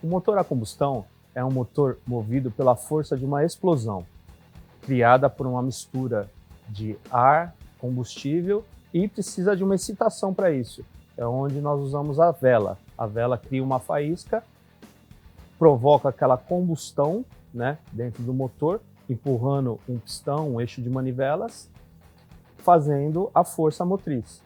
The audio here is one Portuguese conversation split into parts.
O motor a combustão é um motor movido pela força de uma explosão, criada por uma mistura de ar, combustível e precisa de uma excitação para isso. É onde nós usamos a vela. A vela cria uma faísca, provoca aquela combustão, né, dentro do motor, empurrando um pistão, um eixo de manivelas, fazendo a força motriz.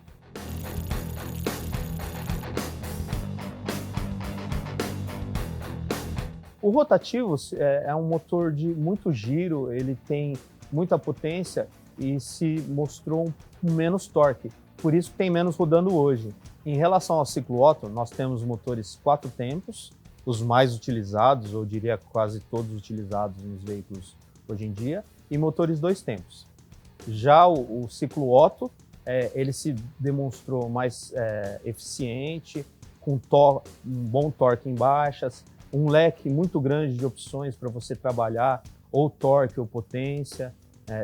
O rotativo é um motor de muito giro, ele tem muita potência e se mostrou com menos torque, por isso que tem menos rodando hoje. Em relação ao ciclo Otto, nós temos motores 4 tempos, os mais utilizados, eu diria quase todos utilizados nos veículos hoje em dia, e motores 2 tempos. Já o ciclo Otto, ele se demonstrou mais eficiente, com um bom torque em baixas, um leque muito grande de opções para você trabalhar, ou torque ou potência,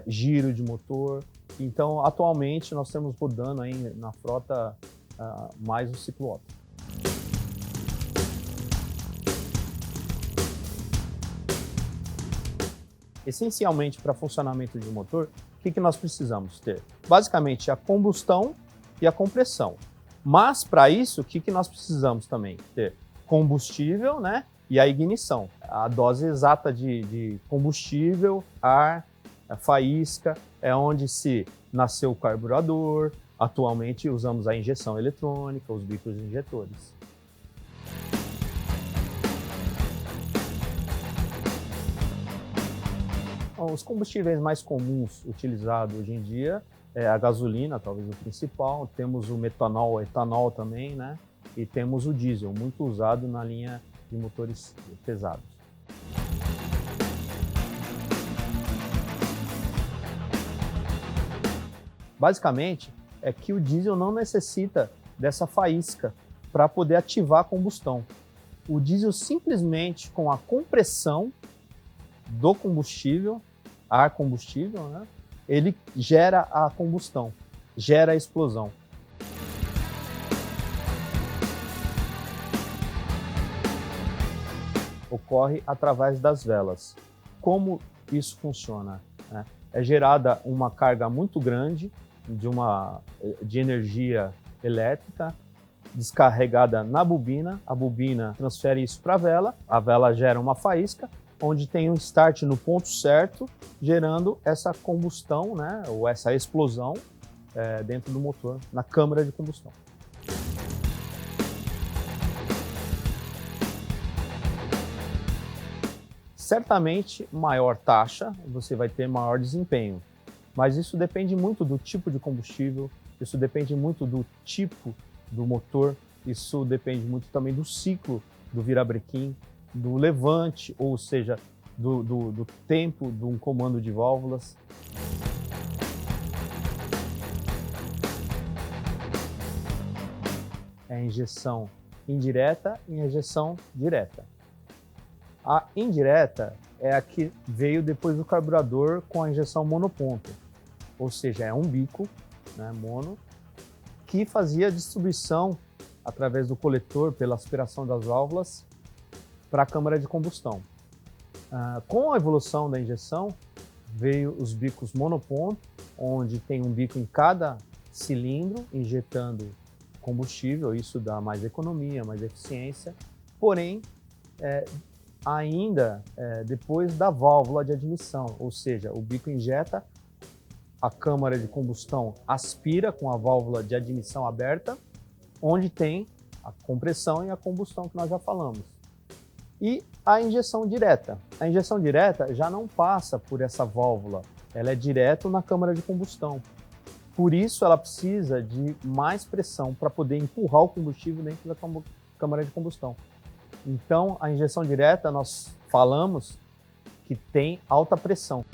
giro de motor. Então, atualmente, nós estamos rodando aí na frota mais o ciclo Otto. Essencialmente, para funcionamento de um motor, o que nós precisamos ter? Basicamente, a combustão e a compressão. Mas, para isso, o que nós precisamos também? Ter combustível, né? E a ignição. A dose exata de combustível, ar, a faísca, é onde se nasceu o carburador. Atualmente, usamos a injeção eletrônica, os bicos injetores. Os combustíveis mais comuns utilizados hoje em dia é a gasolina, talvez o principal, temos o metanol, o etanol também, né? E temos o diesel, muito usado na linha de motores pesados. Basicamente, é que o diesel não necessita dessa faísca para poder ativar a combustão. O diesel simplesmente com a compressão do combustível, ar combustível, né, ele gera a combustão, gera a explosão. Ocorre através das velas. Como isso funciona? É gerada uma carga muito grande de energia elétrica, descarregada na bobina, a bobina transfere isso para a vela gera uma faísca, onde tem um start no ponto certo, gerando essa combustão, né, ou essa explosão dentro do motor, na câmara de combustão. Certamente, maior taxa, você vai ter maior desempenho, mas isso depende muito do tipo de combustível, isso depende muito do tipo do motor, isso depende muito também do ciclo do virabrequim, do levante, ou seja, do tempo de um comando de válvulas. É injeção indireta e injeção direta. A indireta é a que veio depois do carburador com a injeção monoponto, ou seja, é um bico, né, mono, que fazia a distribuição através do coletor, pela aspiração das válvulas, para a câmara de combustão. Com a evolução da injeção, veio os bicos monoponto, onde tem um bico em cada cilindro, injetando combustível, isso dá mais economia, mais eficiência, porém, ainda depois da válvula de admissão, ou seja, o bico injeta, a câmara de combustão aspira com a válvula de admissão aberta, onde tem a compressão e a combustão que nós já falamos. E a injeção direta. A injeção direta já não passa por essa válvula, ela é direto na câmara de combustão. Por isso ela precisa de mais pressão para poder empurrar o combustível dentro da câmara de combustão. Então, a injeção direta, nós falamos que tem alta pressão.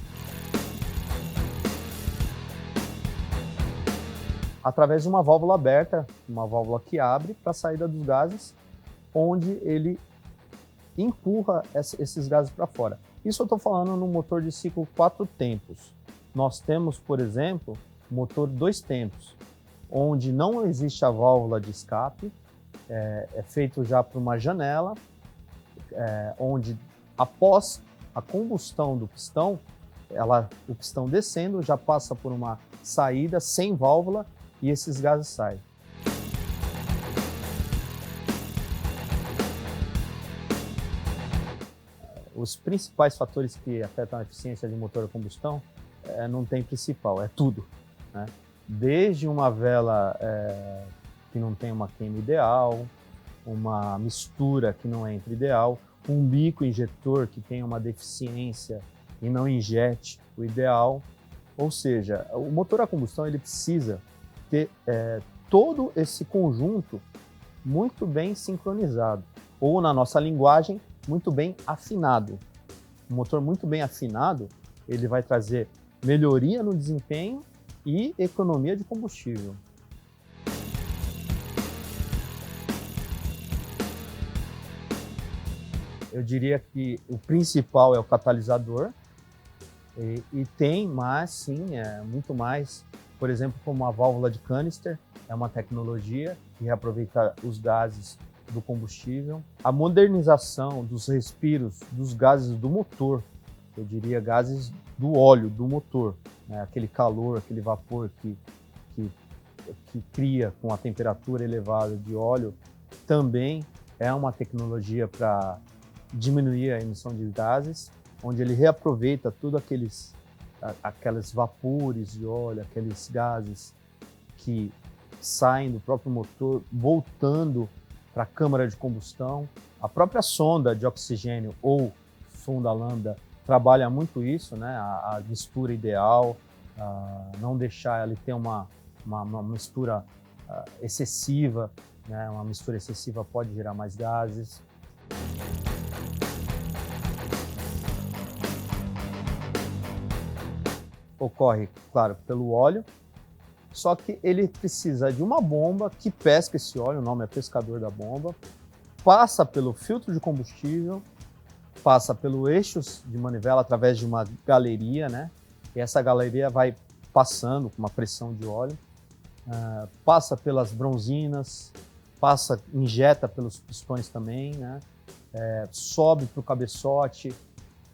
Através de uma válvula aberta, uma válvula que abre para a saída dos gases, onde ele empurra esses gases para fora. Isso eu estou falando no motor de ciclo 4 tempos. Nós temos, por exemplo, motor 2 tempos, onde não existe a válvula de escape, é feito já por uma janela, onde após a combustão do pistão, o pistão descendo já passa por uma saída sem válvula e esses gases saem. Os principais fatores que afetam a eficiência de motor a combustão não tem principal, é tudo, né? Desde uma vela que não tem uma queima ideal, uma mistura que não entra ideal, um bico injetor que tem uma deficiência e não injete o ideal. Ou seja, o motor a combustão ele precisa ter todo esse conjunto muito bem sincronizado, ou na nossa linguagem, muito bem afinado. Um motor muito bem afinado, ele vai trazer melhoria no desempenho e economia de combustível. Eu diria que o principal é o catalisador, e tem mais, sim, muito mais. Por exemplo, como a válvula de canister, é uma tecnologia que reaproveita os gases do combustível. A modernização dos respiros dos gases do motor, eu diria gases do óleo do motor, né? Aquele calor, aquele vapor que cria com a temperatura elevada de óleo, também é uma tecnologia para diminuir a emissão de gases, onde ele reaproveita tudo aqueles vapores de óleo, aqueles gases que saem do próprio motor, voltando para a câmara de combustão. A própria sonda de oxigênio ou sonda lambda trabalha muito isso, né? A mistura ideal, não deixar ele ter uma mistura excessiva, né? Uma mistura excessiva pode gerar mais gases. Ocorre, claro, pelo óleo, só que ele precisa de uma bomba que pesca esse óleo, o nome é pescador da bomba, passa pelo filtro de combustível, passa pelo eixo de manivela através de uma galeria, né? E essa galeria vai passando com uma pressão de óleo, passa pelas bronzinas, injeta pelos pistões também, né? Sobe para o cabeçote,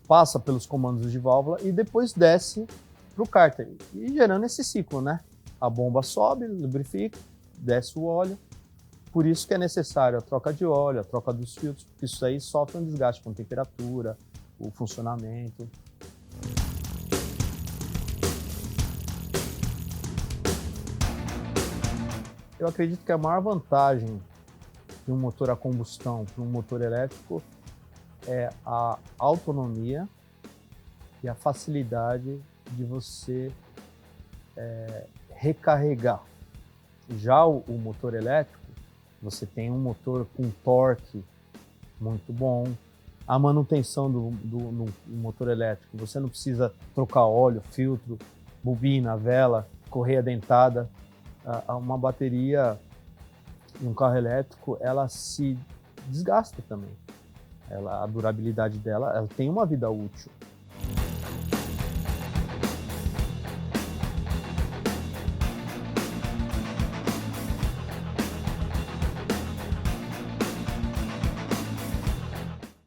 passa pelos comandos de válvula e depois desce para o cárter, e gerando esse ciclo, né? A bomba sobe, lubrifica, desce o óleo. Por isso que é necessário a troca de óleo, a troca dos filtros, porque isso aí sofre um desgaste com temperatura, o funcionamento. Eu acredito que a maior vantagem de um motor a combustão para um motor elétrico é a autonomia e a facilidade de você recarregar. Já o motor elétrico, você tem um motor com torque muito bom. A manutenção do motor elétrico, você não precisa trocar óleo, filtro, bobina, vela, correia dentada. Uma bateria em um carro elétrico, ela se desgasta também. A durabilidade dela, ela tem uma vida útil.